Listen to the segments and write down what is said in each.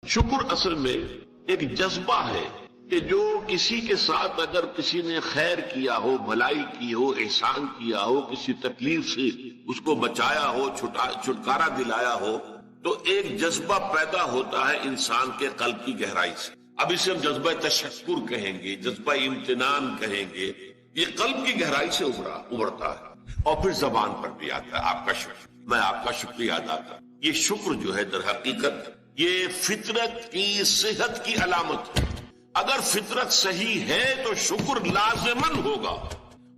شکر اصل میں ایک جذبہ ہے کہ جو کسی کے ساتھ اگر کسی نے خیر کیا ہو، بھلائی کی ہو، احسان کیا ہو، کسی تکلیف سے اس کو بچایا ہو، چھٹکارا دلایا ہو، تو ایک جذبہ پیدا ہوتا ہے انسان کے قلب کی گہرائی سے. اب اسے ہم جذبہ تشکر کہیں گے، جذبہ امتنان کہیں گے. یہ قلب کی گہرائی سے ابھرتا ہے اور پھر زبان پر بھی آتا ہے. آپ کا شکر، میں آپ کا شکریہ ادا کرتا ہوں. یہ شکر جو ہے در حقیقت یہ فطرت کی صحت کی علامت ہے. اگر فطرت صحیح ہے تو شکر لازماً ہوگا،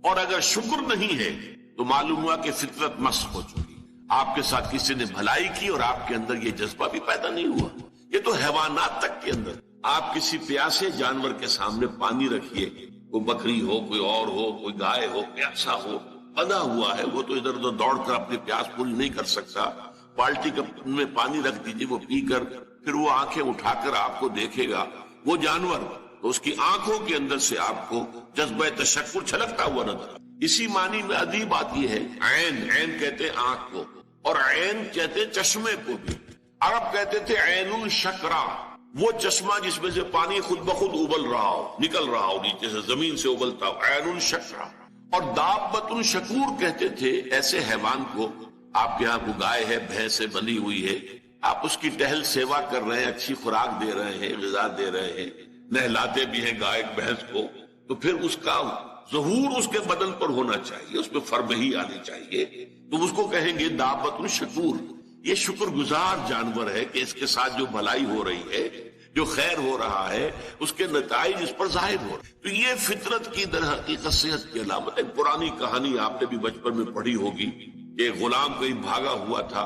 اور اگر شکر نہیں ہے تو معلوم ہوا کہ فطرت مسخ ہو چکی. آپ کے ساتھ کسی نے بھلائی کی اور آپ کے اندر یہ جذبہ بھی پیدا نہیں ہوا. یہ تو حیوانات تک کے اندر، آپ کسی پیاسے جانور کے سامنے پانی رکھیے، کوئی بکری ہو، کوئی اور ہو، کوئی گائے ہو، پیاسا ہو، بندھا ہوا ہے، وہ تو ادھر ادھر دوڑ کر اپنی پیاس پوری نہیں کر سکتا. بالٹی میں پانی رکھ دیجیے، وہ پی کر پھر وہ آنکھیں اٹھا کر آپ کو دیکھے گا. وہ جانور تو اس کی آنکھوں کے اندر سے آپ کو جذبہ تشکر چھلکتا ہوا نظر. اسی معنی میں عجیب بات یہ ہے، عین کہتے ہیں آنکھ کو، اور عین کہتے ہیں چشمے کو بھی. عرب کہتے تھے عین الشکرا، وہ چشمہ جس میں سے پانی خود بخود ابل رہا ہو، نکل رہا ہو، نیچے سے زمین سے ابلتا ہو، عین الشکرا. اور دابۃ الشکور کہتے تھے ایسے حیوان کو. آپ کے ہاں کو گائے ہے، بھینس سے بندھی ہوئی ہے، آپ اس کی ٹہل سیوا کر رہے ہیں، اچھی خوراک دے رہے ہیں، غذا دے رہے ہیں، نہلاتے بھی ہیں گائے بھینس کو، تو پھر اس کا ظہور اس کے بدن پر ہونا چاہیے، اس پہ فربہی آنی چاہیے. تو اس کو کہیں گے دابۃ الشکور. یہ شکر گزار جانور ہے کہ اس کے ساتھ جو بھلائی ہو رہی ہے، جو خیر ہو رہا ہے، اس کے نتائج اس پر ظاہر ہو رہے. تو یہ فطرت کی در حقیقت صحت کی علامت ہے. پرانی کہانی آپ نے بھی بچپن میں پڑھی ہوگی کہ غلام کہیں بھاگا ہوا تھا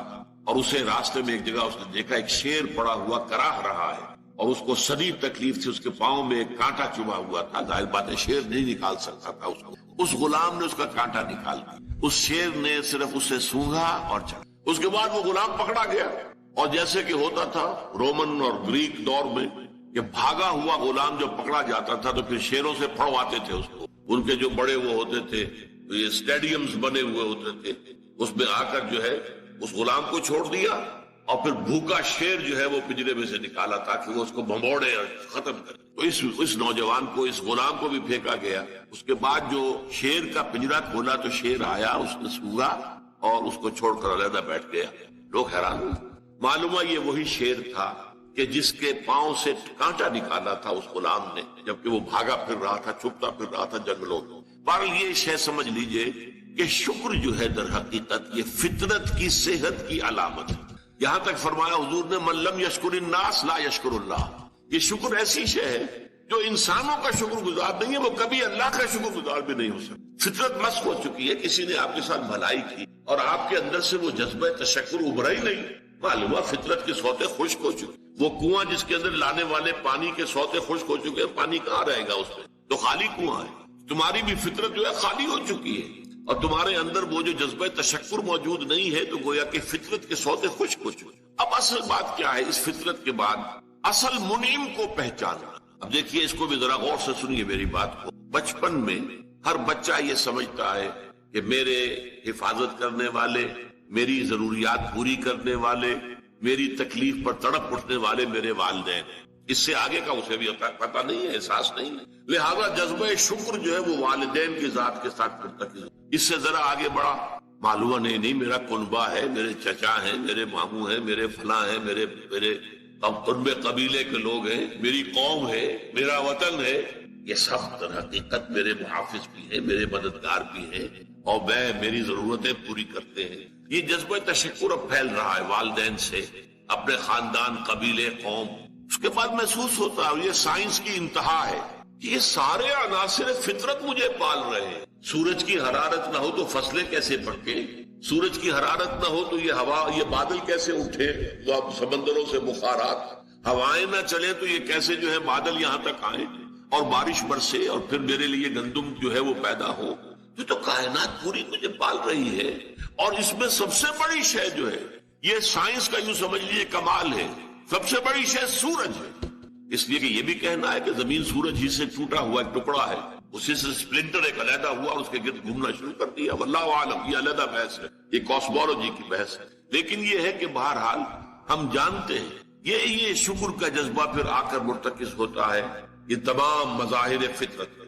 اور اسے راستے میں ایک جگہ اس نے دیکھا ایک شیر پڑا ہوا کراہ رہا ہے، اور اس کو شدید تکلیف تھی، اس کے پاؤں میں ایک کانٹا چبھا ہوا تھا. ظاہر بات ہے شیر نہیں نکال سکتا تھا اس کو. اس غلام نے اس کا کانٹا نکال دیا. اس شیر نے صرف اسے سونگھا اور چلا. اس کے بعد وہ غلام پکڑا گیا، اور جیسے کہ ہوتا تھا رومن اور گریک دور میں کہ بھاگا ہوا غلام جب پکڑا جاتا تھا تو پھر شیروں سے پھڑواتے تھے اس کو. ان کے جو بڑے وہ ہوتے تھے، یہ اسٹیڈیمز بنے ہوئے ہوتے تھے، اس میں آ کر جو ہے اس غلام کو چھوڑ دیا، اور پھر بھوکا شیر جو ہے وہ پنجرے میں سے نکالا تاکہ وہ اس کو بھمبوڑے اور ختم کرے. تو اس نوجوان کو، اس غلام کو بھی پھینکا گیا. اس کے بعد جو شیر کا پنجرا کھولا تو شیر آیا، اس نے سونگا اور اس کو چھوڑ کر علیحدہ بیٹھ گیا. لوگ حیران ہوئے. معلوم ہے یہ وہی شیر تھا کہ جس کے پاؤں سے کانٹا نکالا تھا اس غلام نے، جبکہ وہ بھاگا پھر رہا تھا، چھپتا پھر رہا تھا جنگلوں میں. پر یہ شے سمجھ لیجئے کہ شکر جو ہے در حقیقت یہ فطرت کی صحت کی علامت ہے. یہاں تک فرمایا حضور نے من لم یشکر الناس لا یشکر اللہ. یہ شکر ایسی شے ہے جو انسانوں کا شکر گزار نہیں ہے، وہ کبھی اللہ کا شکر گزار بھی نہیں ہو سکتا. فطرت مسخ ہو چکی ہے. کسی نے آپ کے ساتھ بھلائی کی اور آپ کے اندر سے وہ جذبہ تشکر ابھرا ہی نہیں، معلوم ہے فطرت کے سوتے خشک ہو چکے. وہ کنواں جس کے اندر لانے والے پانی کے سوتے خشک ہو چکے ہیں، پانی کہاں رہے گا اس میں؟ تو خالی کنواں ہے. تمہاری بھی فطرت جو ہے خالی ہو چکی ہے، اور تمہارے اندر وہ جو جذبہ تشکر موجود نہیں ہے، تو گویا کہ فطرت کے سوتے خشک ہو چکے. اب اصل بات کیا ہے؟ اس فطرت کے بعد اصل منعم کو پہچاننا. اب دیکھیے اس کو بھی ذرا غور سے سنیے میری بات کو. بچپن میں ہر بچہ یہ سمجھتا ہے کہ میرے حفاظت کرنے والے، میری ضروریات پوری کرنے والے، میری تکلیف پر تڑپ اٹھنے والے میرے والدین ہیں. اس سے آگے کا اسے بھی پتہ نہیں ہے، احساس نہیں ہے. لہذا جذبہ شکر جو ہے وہ والدین کی ذات کے ساتھ مرتکز. اس سے ذرا آگے بڑھا، معلوم نہیں میرا کنبہ ہے، میرے چچا ہیں، میرے ماموں ہیں، میرے فلاں ہیں، میرے قربے قبیلے کے لوگ ہیں، میری قوم ہے، میرا وطن ہے. یہ سب در حقیقت میرے محافظ بھی ہیں، میرے مددگار بھی ہیں، اور میری ضرورتیں پوری کرتے ہیں. یہ جذبہ تشکر اب پھیل رہا ہے والدین سے، اپنے خاندان، قبیلے، قوم. اس کے بعد محسوس ہوتا ہے، یہ سائنس کی انتہا ہے، یہ سارے عناصر فطرت مجھے پال رہے ہیں. سورج کی حرارت نہ ہو تو فصلیں کیسے پکیں؟ سورج کی حرارت نہ ہو تو یہ ہوا، یہ بادل کیسے اٹھے؟ تو اب سمندروں سے بخارات، ہوائیں نہ چلیں تو یہ کیسے جو ہے بادل یہاں تک آئے اور بارش برسے اور پھر میرے لیے گندم جو ہے وہ پیدا ہو. یہ تو کائنات پوری مجھے پال رہی ہے. اور اس میں سب سے بڑی شے جو ہے، یہ سائنس کا یوں سمجھ لیجیے کمال ہے، سب سے بڑی شے سورج ہے. اس لیے کہ یہ بھی کہنا ہے کہ زمین سورج ہی سے ٹوٹا ہوا ایک ٹکڑا ہے، اسی سے سپلنٹر ایک علیحدہ ہوا اور اس کے گرد گھومنا شروع کر دیا. واللہ عالم، یہ علیحدہ بحث ہے، یہ کاسمولوجی کی بحث ہے. لیکن یہ ہے کہ بہرحال ہم جانتے ہیں یہ شکر کا جذبہ پھر آ کر مرتکز ہوتا ہے یہ تمام مظاہر فطرت پر۔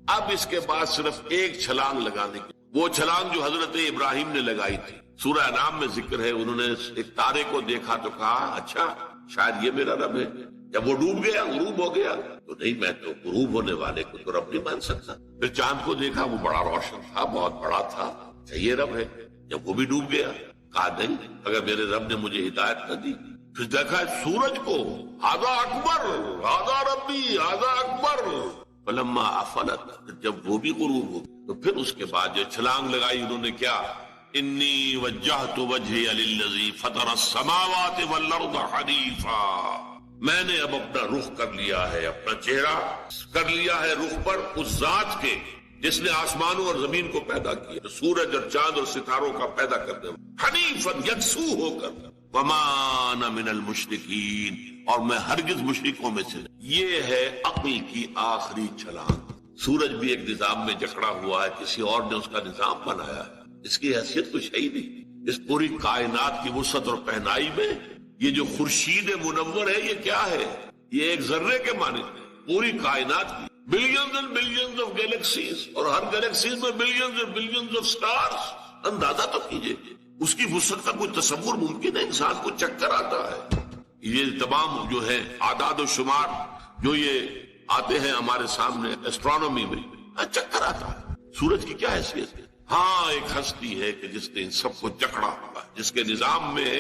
اب اس کے بعد صرف ایک چھلانگ لگانے کی، وہ چھلانگ جو حضرت ابراہیم نے لگائی تھی، سورہ انعام میں ذکر ہے، انہوں نے ایک تارے کو دیکھا تو کہا اچھا شاید یہ میرا رب ہے۔ جب وہ ڈوب گیا، غروب ہو گیا، تو نہیں میں تو غروب ہونے والے کو تو رب نہیں مان سکتا۔ پھر چاند کو دیکھا، وہ بڑا روشن تھا، بہت بڑا تھا، اچھا یہ رب ہے۔ جب وہ بھی ڈوب گیا، کہا نہیں اگر میرے رب نے مجھے ہدایت نہ دی۔ پھر دیکھا سورج کو، ھذا اکبر، ھذا ربی، ھذا اکبر، فلما افلت، جب وہ بھی غروب ہو تو پھر اس کے بعد جو چھلانگ لگائی انہوں نے کیا، انی وجہت وجہی للذی فطر السماوات والارض حنیفا، میں نے اب اپنا رخ کر لیا ہے، اپنا چہرہ کر لیا ہے رخ پر اس ذات کے جس نے آسمانوں اور زمین کو پیدا کیا، سورج اور چاند اور ستاروں کا پیدا کرنے والا، حنیفا یکسو ہو کر، وما انا من المشرکین، اور میں ہرگز مشرکوں میں سے نہیں۔ یہ ہے عقل کی آخری چھلانگ۔ سورج بھی ایک نظام میں جکڑا ہوا ہے، کسی اور نے اس کا نظام بنایا ہے، اس کی حیثیت کچھ ہے ہی نہیں۔ اس پوری کائنات کی وسعت اور پہنائی میں یہ جو خورشید منور ہے یہ کیا ہے؟ یہ ایک ذرے کے مانند ہے، پوری کائنات کی billions and billions of galaxies, اور ہر گیلیکسیز میں billions and billions of stars. اندازہ تو کیجئے اس کی وسعت کا کوئی تصور ممکن ہے؟ انسان کو چکر آتا ہے۔ یہ تمام جو ہے اعداد و شمار جو یہ آتے ہیں ہمارے سامنے ایسٹرونومی میں، چکر آتا ہے۔ سورج کی کیا حیثیت ہے؟ ہاں ایک ہستی ہے کہ جس نے ان سب کو جکڑا ہوا ہے، جس کے نظام میں،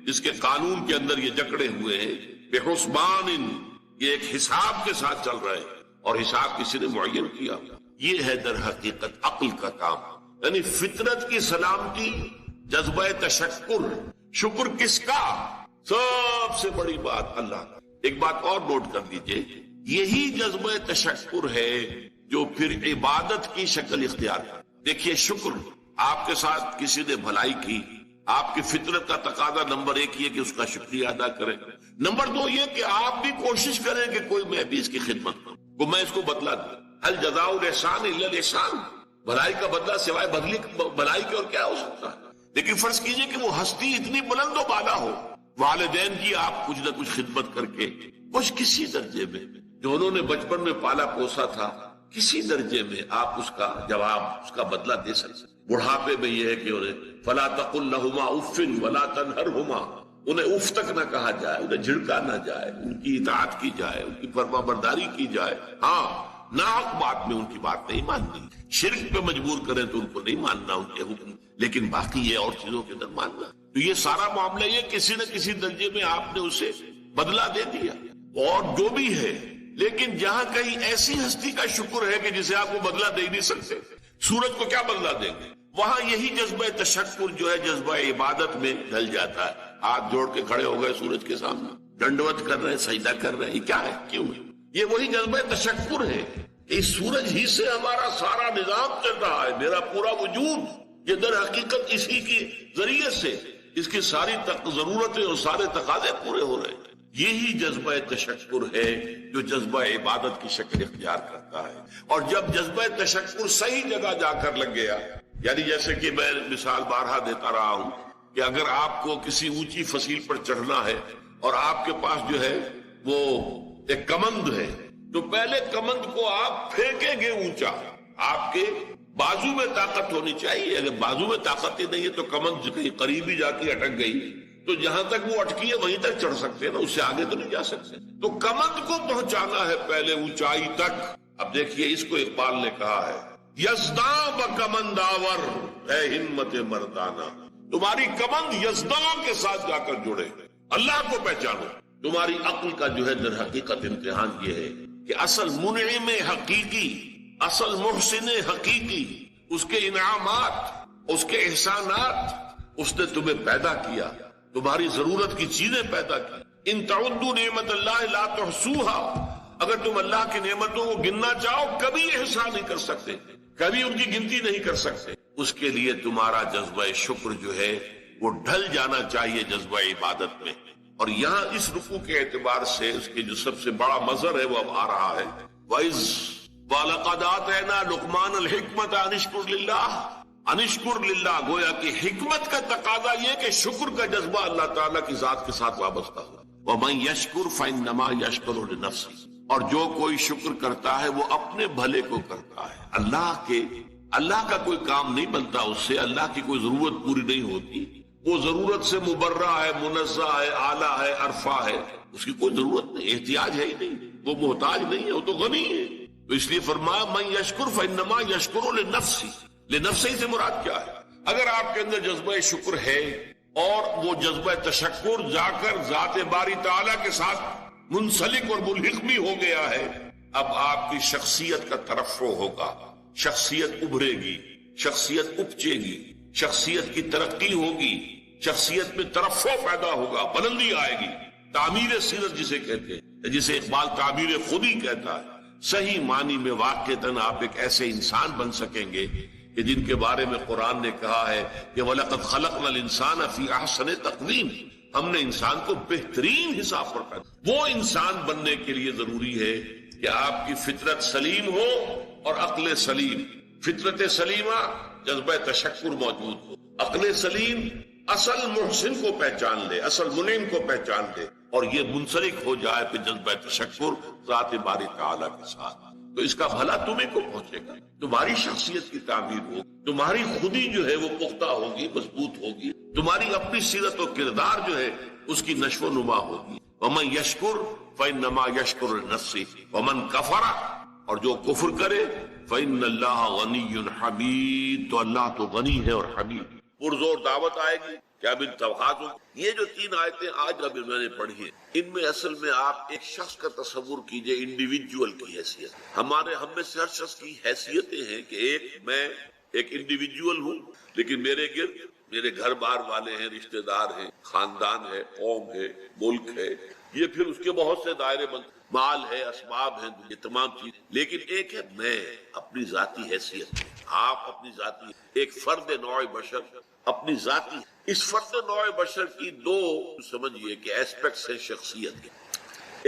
جس کے قانون کے اندر یہ جکڑے ہوئے ہیں، بے حسبان، یہ ایک حساب کے ساتھ چل رہے ہیں، اور حساب کسی نے معین کیا۔ یہ ہے در حقیقت عقل کا کام، یعنی فطرت کی سلامتی، جذبہ تشکر، شکر کس کا؟ سب سے بڑی بات اللہ کا۔ ایک بات اور نوٹ کر لیجئے، یہی جذبہ تشکر ہے جو پھر عبادت کی شکل اختیار کرتا۔ دیکھیے شکر، آپ کے ساتھ کسی نے بھلائی کی، آپ کی فطرت کا تقاضا نمبر ایک یہ کہ اس کا شکریہ ادا کریں، نمبر دو یہ کہ آپ بھی کوشش کریں کہ کوئی میں بھی اس کی خدمت کروں، کو میں اس کو بدلہ دوں۔ هل جزاء الاحسان الا الاحسان، بھلائی کا بدلہ سوائے بھلائی کے اور کیا ہو سکتا ہے؟ لیکن فرض کیجئے کہ وہ ہستی اتنی بلند و بالا ہو، والدین کی آپ کچھ نہ کچھ خدمت کر کے کچھ کسی درجے میں جو انہوں نے بچپن میں پالا پوسا تھا، کسی درجے میں آپ اس کا جواب، اس کا بدلہ دے سکتے۔ بڑھاپے میں یہ ہے کہ انہیں فلا تقل لهما اف ولا تنهرهما، انہیں اف تک نہ کہا جائے، انہیں جھڑکا نہ جائے، ان کی اطاعت کی جائے، ان کی فرما برداری کی جائے۔ ہاں ناحق بات میں ان کی بات نہیں ماننی، شرک پہ مجبور کریں تو ان کو نہیں ماننا ان کے حکم، لیکن باقی یہ اور چیزوں کے اندر ماننا۔ تو یہ سارا معاملہ یہ کسی نہ کسی درجے میں آپ نے اسے بدلہ دے دیا، اور جو بھی ہے، لیکن جہاں کہیں ایسی ہستی کا شکر ہے کہ جسے آپ کو بدلہ دے نہیں سکتے، سورج کو کیا بدلہ دیں گے؟ وہاں یہی جذبہ تشکر جو ہے جذبہ عبادت میں ڈھل جاتا ہے۔ ہاتھ جوڑ کے کھڑے ہو گئے سورج کے سامنے، ڈنڈوت کر رہے ہیں، سجدہ کر رہے ہیں، یہ کیا ہے؟ کیوں ہے؟ یہ وہی جذبہ تشکر ہے کہ اس سورج ہی سے ہمارا سارا نظام چل رہا ہے، میرا پورا وجود یہ در حقیقت اسی کے ذریعے سے اس کی ساری ضرورتیں اور سارے تقاضے پورے ہو رہے ہیں۔ یہی جذبہ تشکر ہے جو جذبہ عبادت کی شکل اختیار کرتا ہے۔ اور جب جذبہ تشکر صحیح جگہ جا کر لگ گیا، یعنی جیسے کہ میں مثال بارہا دیتا رہا ہوں کہ اگر آپ کو کسی اونچی فصیل پر چڑھنا ہے اور آپ کے پاس جو ہے وہ ایک کمند ہے، تو پہلے کمند کو آپ پھینکیں گے اونچا، آپ کے بازو میں طاقت ہونی چاہیے۔ اگر بازو میں طاقت ہی نہیں ہے تو کمند کہیں قریب ہی جا کے اٹک گئی تو جہاں تک وہ اٹکی ہے وہیں تک چڑھ سکتے ہیں نا، اس سے آگے تو نہیں جا سکتے۔ تو کمند کو پہنچانا ہے پہلے اونچائی تک۔ اب دیکھیے اس کو اقبال نے کہا ہے، یزداں بکمنداور اے ہمت مردانہ، تمہاری کمند یزداں کے ساتھ جا کر جڑے، اللہ کو پہچانو۔ تمہاری عقل کا جو ہے در حقیقت امتحان یہ ہے کہ اصل منعم حقیقی، اصل محسن حقیقی، اس کے انعامات، اس کے احسانات، اس نے تمہیں پیدا کیا، تمہاری ضرورت کی چیزیں پیدا کی۔ ان تعدوا نعمت اللہ لا تحصوها، اگر تم اللہ کی نعمتوں کو گننا چاہو کبھی احسان نہیں کر سکتے، کبھی ان کی گنتی نہیں کر سکتے۔ اس کے لیے تمہارا جذبہ شکر جو ہے وہ ڈھل جانا چاہیے جذبہ عبادت میں۔ اور یہاں اس رکوع کے اعتبار سے اس کے جو سب سے بڑا مظہر ہے وہ اب آ رہا ہے، وَإِذْ وَلَقَدْ آتَيْنَا لُقْمَانَ الْحِكْمَةَ أَنِ اشْكُرْ لِلَّهِ، أَنِ اشْكُرْ لِلَّهِ، گویا کہ حکمت کا تقاضا یہ کہ شکر کا جذبہ اللہ تعالیٰ کی ذات کے ساتھ وابستہ ہو۔ وَمَن يَشْكُرْ فَإِنَّمَا يَشْكُرُ لِنَفْسِهِ، اور جو کوئی شکر کرتا ہے وہ اپنے بھلے کو کرتا ہے۔ اللہ کا کوئی کام نہیں بنتا اس سے، اللہ کی کوئی ضرورت پوری نہیں ہوتی، وہ ضرورت سے مبرہ ہے، منزہ ہے، اعلیٰ ہے، عرفہ ہے، اس کی کوئی ضرورت نہیں، احتیاج ہے ہی نہیں، وہ محتاج نہیں ہے، وہ تو غنی ہے۔ تو اس لیے فرمایا من یشکر فإنما یشکر لنفسہ، لنفسہ سے مراد کیا ہے؟ اگر آپ کے اندر جذبہ شکر ہے اور وہ جذبہ تشکر جا کر ذات باری تعالیٰ کے ساتھ منسلک اور ملحق بھی ہو گیا ہے، اب آپ کی شخصیت کا ترفع ہوگا، شخصیت ابھرے گی، شخصیت اپچے گی، شخصیت کی ترقی ہوگی، شخصیت میں ترفع پیدا ہوگا، بلندی آئے گی، تعمیر سیرت جسے کہتے ہیں، جسے اقبال تعمیر خودی کہتا ہے۔ صحیح معنی میں واقعتاً آپ ایک ایسے انسان بن سکیں گے کہ جن کے بارے میں قرآن نے کہا ہے کہ وَلَقَدْ خَلَقْنَا الْإِنسَانَ فِي أَحْسَنِ تَقْوِيمٍ، ہم نے انسان کو بہترین حساب پر پیدا۔ وہ انسان بننے کے لیے ضروری ہے کہ آپ کی فطرت سلیم ہو اور عقل سلیم۔ فطرت سلیمہ جذبہ تشکر موجود ہو، عقل سلیم اصل محسن کو پہچان لے، اصل منعم کو پہچان لے، اور یہ منسلک ہو جائے کہ جذبہ تشکر ذات باری تعالیٰ کے ساتھ، تو اس کا بھلا تمہیں کو پہنچے گا، تمہاری شخصیت کی تعمیر ہوگی، تمہاری خودی جو ہے وہ پختہ ہوگی، مضبوط ہوگی، تمہاری اپنی سیرت و کردار جو ہے اس کی نشو و نما ہوگی۔ وَمَن يَشْكُرْ فَإِنَّمَا يَشْكُرُ لِنَفْسِهِ وَمَن كَفَرَ، اور جو کفر کرے فَإِنَّ اللَّهَ غَنِيٌّ حَمِيدٌ، تو اللہ تو غنی ہے اور حمید۔ پرزور دعوت آئے گی کہ اب انتخابات ہو۔ یہ جو 3 آیتیں آج اب میں نے پڑھی ہیں، ان میں اصل میں آپ ایک شخص کا تصور کیجئے، انڈیویجول کی حیثیت۔ ہم میں سے ہر شخص کی حیثیتیں ہیں کہ میں ایک انڈیویجول ہوں، لیکن میرے گرد میرے گھر بار والے ہیں، رشتہ دار ہیں، خاندان ہے، قوم ہے، ملک ہے، یہ پھر اس کے بہت سے دائرے بند، مال ہے، اسباب ہیں، یہ تمام چیز، لیکن ایک ہے میں اپنی ذاتی حیثیت، آپ اپنی ذاتی، ایک فرد نوع بشر اپنی ذاتی، اس فرد نوع بشر کی 2 سمجھیے کہ ایسپیکٹس ہیں شخصیت کے،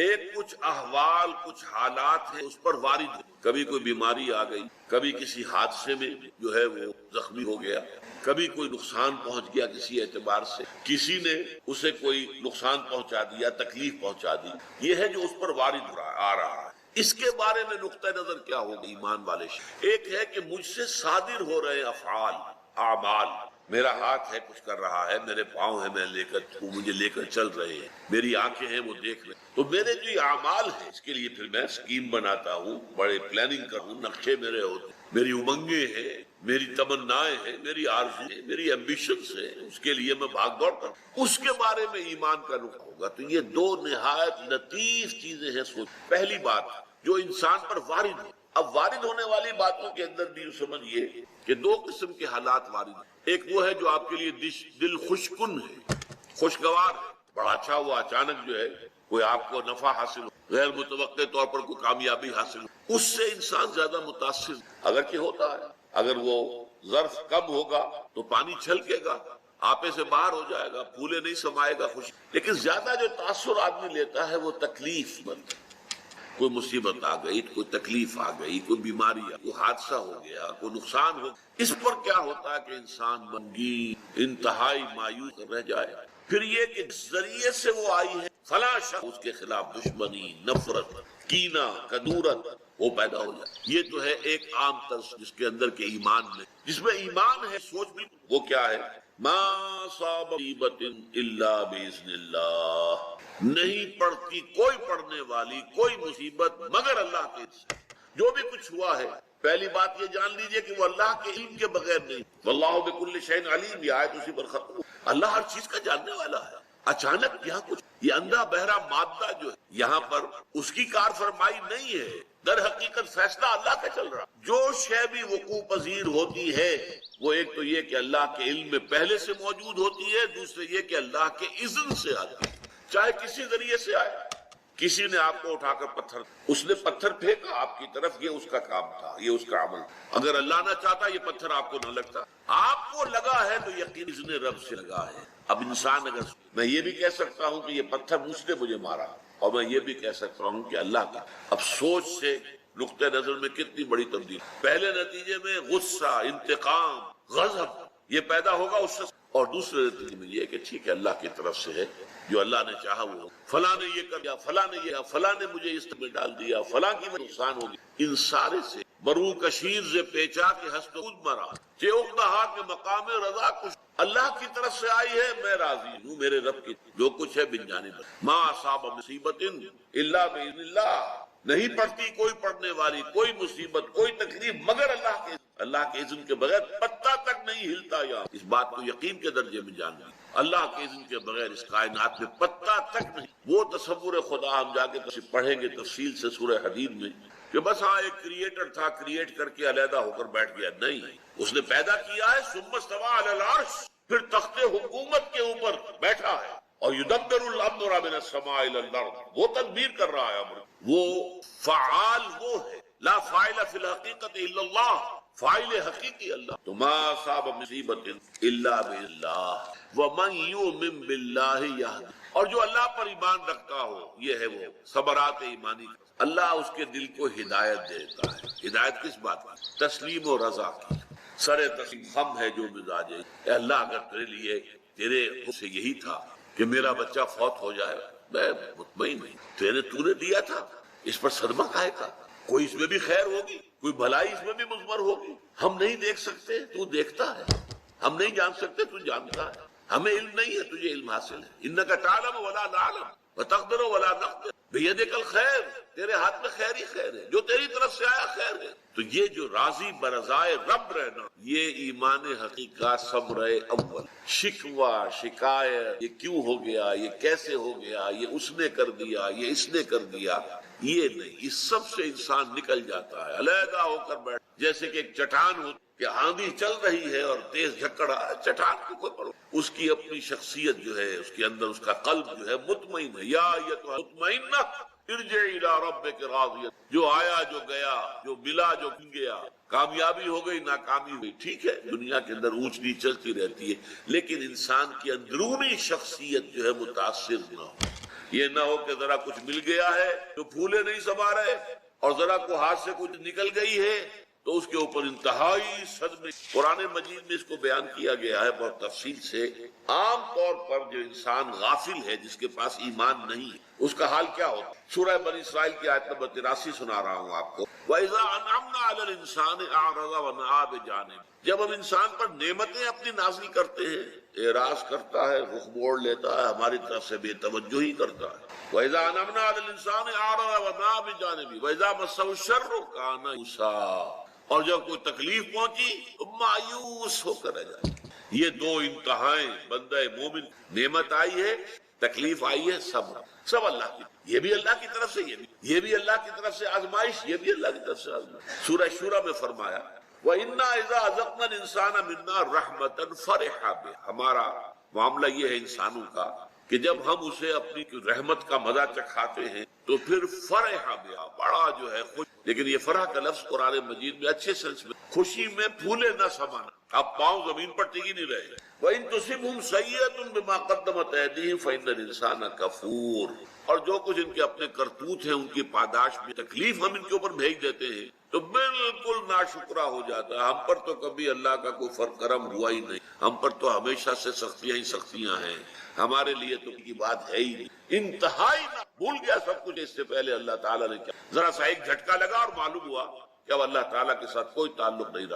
ایک کچھ احوال، کچھ حالات ہیں اس پر وارد، کبھی کوئی بیماری آ گئی، کبھی کسی حادثے میں جو ہے وہ زخمی ہو گیا، کبھی کوئی نقصان پہنچ گیا کسی اعتبار سے، کسی نے اسے کوئی نقصان پہنچا دیا، تکلیف پہنچا دی، یہ ہے جو اس پر وارد آ رہا ہے۔ اس کے بارے میں نقطہ نظر کیا ہوگا ایمان والے؟ ایک ہے کہ مجھ سے صادر ہو رہے افعال، اعمال، میرا ہاتھ ہے کچھ کر رہا ہے، میرے پاؤں ہیں مجھے لے کر چل رہے ہیں، میری آنکھیں ہیں وہ دیکھ رہے ہیں، تو میرے جو اعمال ہیں اس کے لیے پھر میں سکیم بناتا ہوں، بڑے پلاننگ کروں، نقشے میرے ہوتے ہیں، میری امنگیں ہیں، میری تمنائیں ہیں، میری آرزو ہیں، میری ایمبیشنز ہیں، اس کے لیے میں بھاگ دوڑ کروں، اس کے بارے میں ایمان کا نقطہ ہوگا۔ تو یہ 2 نہایت لطیف چیزیں ہیں۔ سوچ، پہلی بات جو انسان پر وارد ہو، اب وارد ہونے والی باتوں کے اندر بھی سمجھیے کہ 2 قسم کے حالات وارد ہیں۔ ایک وہ ہے جو آپ کے لیے دل خوشکن ہے، خوشگوار ہے، بڑا اچھا ہوا، اچانک جو ہے کوئی آپ کو نفع حاصل ہو، غیر متوقع طور پر کوئی کامیابی حاصل ہو، اس سے انسان زیادہ متاثر، اگر کہ ہوتا ہے، اگر وہ ظرف کم ہوگا تو پانی چھلکے گا، آپے سے باہر ہو جائے گا، پھولے نہیں سمائے گا خوشی، لیکن زیادہ جو تاثر آدمی لیتا ہے وہ تکلیف بنتا ہے۔ کوئی مصیبت آ گئی، کوئی تکلیف آ گئی، کوئی بیماری آ گئی، کوئی حادثہ ہو گیا، کوئی نقصان ہو، اس پر کیا ہوتا ہے کہ انسان غمگین، انتہائی مایوس رہ جائے۔ پھر یہ کہ ذریعے سے وہ آئی ہے، فلاں شخص اس کے خلاف دشمنی، نفرت، کینہ، کدورت وہ پیدا ہو جائے۔ یہ تو ہے ایک عام طرز جس کے اندر کے ایمان میں، جس میں ایمان ہے، سوچ بھی وہ کیا ہے، ما صاب مصیبت الا باذن اللہ، نہیں پڑتی کوئی پڑھنے والی کوئی مصیبت مگر اللہ کے اذن۔ جو بھی کچھ ہوا ہے، پہلی بات یہ جان لیجئے کہ وہ اللہ کے علم کے بغیر نہیں، واللہ بکل شیء علیم، یہ آیت اسی پر ختم۔ اللہ ہر چیز کا جاننے والا ہے۔ اچانک یہاں کچھ، یہ اندھا بہرا مادہ جو ہے یہاں پر اس کی کار فرمائی نہیں ہے، در حقیقت فیصلہ اللہ کا چل رہا۔ جو شے بھی وقوع پذیر ہوتی ہے وہ ایک تو یہ کہ اللہ کے علم میں پہلے سے موجود ہوتی ہے، دوسرے یہ کہ اللہ کے اذن سے آتی ہے، چاہے کسی ذریعے سے آئے۔ کسی نے آپ کو اٹھا کر پتھر، اس نے پتھر پھینکا آپ کی طرف، یہ اس کا کام تھا، یہ اس کا عمل، اگر اللہ نہ چاہتا یہ پتھر آپ کو نہ لگتا، آپ کو لگا ہے تو یقین اذن رب سے لگا ہے۔ اب انسان اگر، میں یہ بھی کہہ سکتا ہوں کہ یہ پتھر مجھ نے مجھے مارا، اور میں یہ بھی کہہ سکتا ہوں کہ اللہ کا، اب سوچ سے نقطہ نظر میں کتنی بڑی تبدیلی، پہلے نتیجے میں غصہ، انتقام، غضب یہ پیدا ہوگا اس سے، اور دوسرے نتیجے میں یہ کہ ٹھیک ہے اللہ کی طرف سے ہے، جو اللہ نے چاہا وہ، فلاں نے یہ کر دیا، فلاں نے یہ، فلاں نے مجھے اس میں ڈال دیا، فلاں کی نقصان ہوگی، ان سارے سے برو کشیر سے پیچا کے ہست خود مرا چے اقدہا کے مقام رضا کچھ اللہ کی طرف سے آئی ہے، میں راضی ہوں میرے رب کی جو کچھ ہے بن جانب ما اصاب مصیبت الا باذن اللہ، نہیں پڑتی کوئی پڑنے والی کوئی مصیبت کوئی تکلیف مگر اللہ کے اذن کے بغیر پتہ تک نہیں ہلتا۔ یا اس بات کو یقین کے درجے میں جان لی، اللہ کے اذن کے بغیر اس کائنات میں پتہ تک نہیں۔ وہ تصور خدا ہم جا کے پڑھیں گے تفصیل سے سورہ حدید میں کہ بس ہاں ایک کریٹر تھا، کریٹ کر کے علیحدہ ہو کر بیٹھ گیا، نہیں، اس نے پیدا کیا ہے، ثم استوى علی العرش، پھر تخت حکومت کے اوپر بیٹھا ہے، اور یدبر الامر من السماء الى الارض، وہ تدبیر کر رہا ہے امر، وہ فعال وہ ہے، لا فاعل فی الحقیقت الا اللہ، فاعل حقیقی اللہ۔ تو ما اصاب مصیبت الا باللہ ومن یؤمن باللہ یہدی، اور جو اللہ پر ایمان رکھتا ہو، یہ ہے وہ ثمرات ایمانی، اللہ اس کے دل کو ہدایت دیتا ہے۔ ہدایت کس بات کی؟ تسلیم و رضا کی، سر تسلیم خم ہے جو مزاج ہے، اے اللہ اگر تیرے لیے تیرے سے یہی تھا کہ میرا بچہ فوت ہو جائے، میں مطمئن نہیں، تو نے دیا تھا، اس پر صدمہ کائے کا، کوئی اس میں بھی خیر ہوگی، کوئی بھلائی اس میں بھی مضمر ہوگی، ہم نہیں دیکھ سکتے تو دیکھتا ہے، ہم نہیں جان سکتے تو جانتا ہے، ہمیں علم نہیں ہے تجھے علم حاصل ہے، انک تعلم ولا نعلم وتقدر ولا نقدر بیدک الخیر، تیرے ہاتھ میں خیر ہی خیر ہے، جو تیری طرف سے آیا خیر ہے۔ تو یہ جو راضی برضائے رب رہنا، یہ ایمان حقیقت ثمرہ اول، شکوہ شکایت، یہ کیوں ہو گیا، یہ کیسے ہو گیا، یہ اس نے کر دیا، یہ اس نے کر دیا، یہ نہیں، اس سب سے انسان نکل جاتا ہے، علیحدہ ہو کر بیٹھ، جیسے کہ ایک چٹان ہو کہ آندھی چل رہی ہے اور تیز جھکڑا ہے، چٹان کو کوئی پرواہ، اس کی اپنی شخصیت جو ہے، اس کے اندر اس کا قلب جو ہے مطمئن ہے، یا ایتھا مطمئنہ ارجعی الی ربک راضیہ، جو آیا جو گیا، جو ملا جو گیا، کامیابی ہو گئی ناکامی ہوئی، ٹھیک ہے، دنیا کے اندر اونچ نیچ چلتی رہتی ہے، لیکن انسان کی اندرونی شخصیت جو ہے متاثر نہ ہو، یہ نہ ہو کہ ذرا کچھ مل گیا ہے تو پھولے نہیں سما رہے، اور ذرا کو ہاتھ سے کچھ نکل گئی ہے تو اس کے اوپر انتہائی صدمے۔ قرآن مجید میں اس کو بیان کیا گیا ہے بہت تفصیل سے۔ عام طور پر جو انسان غافل ہے، جس کے پاس ایمان نہیں، اس کا حال کیا ہوتا ہے؟ سورہ بنی اسرائیل کی آیت نمبر 83 سنا رہا ہوں آپ کو۔ وَإِذَا أَنْعَمْنَا عَلَى الْإِنسَانِ أَعْرَضَ وَنَأَىٰ بِجَانِبِهِ، جب ہم انسان پر نعمتیں اپنی نازل کرتے ہیں، اعراض کرتا ہے، رخ موڑ لیتا ہے، ہماری طرف سے بے توجہی کرتا ہے۔ وَإِذَا أَنْعَمْنَا عَلَى الْإِنسَانِ أَعْرَضَ وَنَأَىٰ بِجَانِبِهِ وَإِذَا مَسَّهُ الشَّرُّ كَانَ يَئُوسًا، اور جب کوئی تکلیف پہنچی تو مایوس ہو کر رہ جائے۔ یہ دو انتہائیں بندہ مومن، نعمت آئی ہے، تکلیف آئی ہے، صبر، سب اللہ کی، یہ بھی اللہ کی طرف سے، یہ بھی اللہ کی طرف سے آزمائش، یہ بھی اللہ کی طرف سے آزمائش۔ سورہ شورى میں فرمایا وَإِنَّا إِذَا أَذَقْنَا الْإِنسَانَ مِنَّا رَحْمَةً فَرِحَ بِهَا، ہمارا معاملہ یہ ہے انسانوں کا کہ جب ہم اسے اپنی رحمت کا مزہ چکھاتے ہیں تو پھر فرح بیا، بڑا جو ہے خوش، لیکن یہ فرح کا لفظ قرآن مجید میں اچھے سینس میں، خوشی میں پھولے نہ سمانا، اب پاؤں زمین پر ٹکی نہیں رہے۔ وَإِن تُصِبْهُمْ سَيِّئَةٌ بِمَا قَدَّمَتْ أَيْدِيهِمْ فَإِنَّ الْإِنسَانَ كَفُورٌ، اور جو کچھ ان کے اپنے کرتوت ہیں، ان کی پاداش میں تکلیف ہم ان کے اوپر بھیج دیتے ہیں تو بالکل ناشکرا ہو جاتا ہے۔ ہم پر تو کبھی اللہ کا کوئی فرق کرم ہوا ہی نہیں، ہم پر تو ہمیشہ سے سختیاں ہی سختیاں ہیں، ہمارے لیے تو کی بات ہے ہی نہیں، انتہائی نہ بھول گیا سب کچھ۔ اس سے پہلے اللہ تعالیٰ نے کیا، ذرا سا ایک جھٹکا لگا اور معلوم ہوا کہ اب اللہ تعالیٰ کے ساتھ کوئی تعلق نہیں رہا۔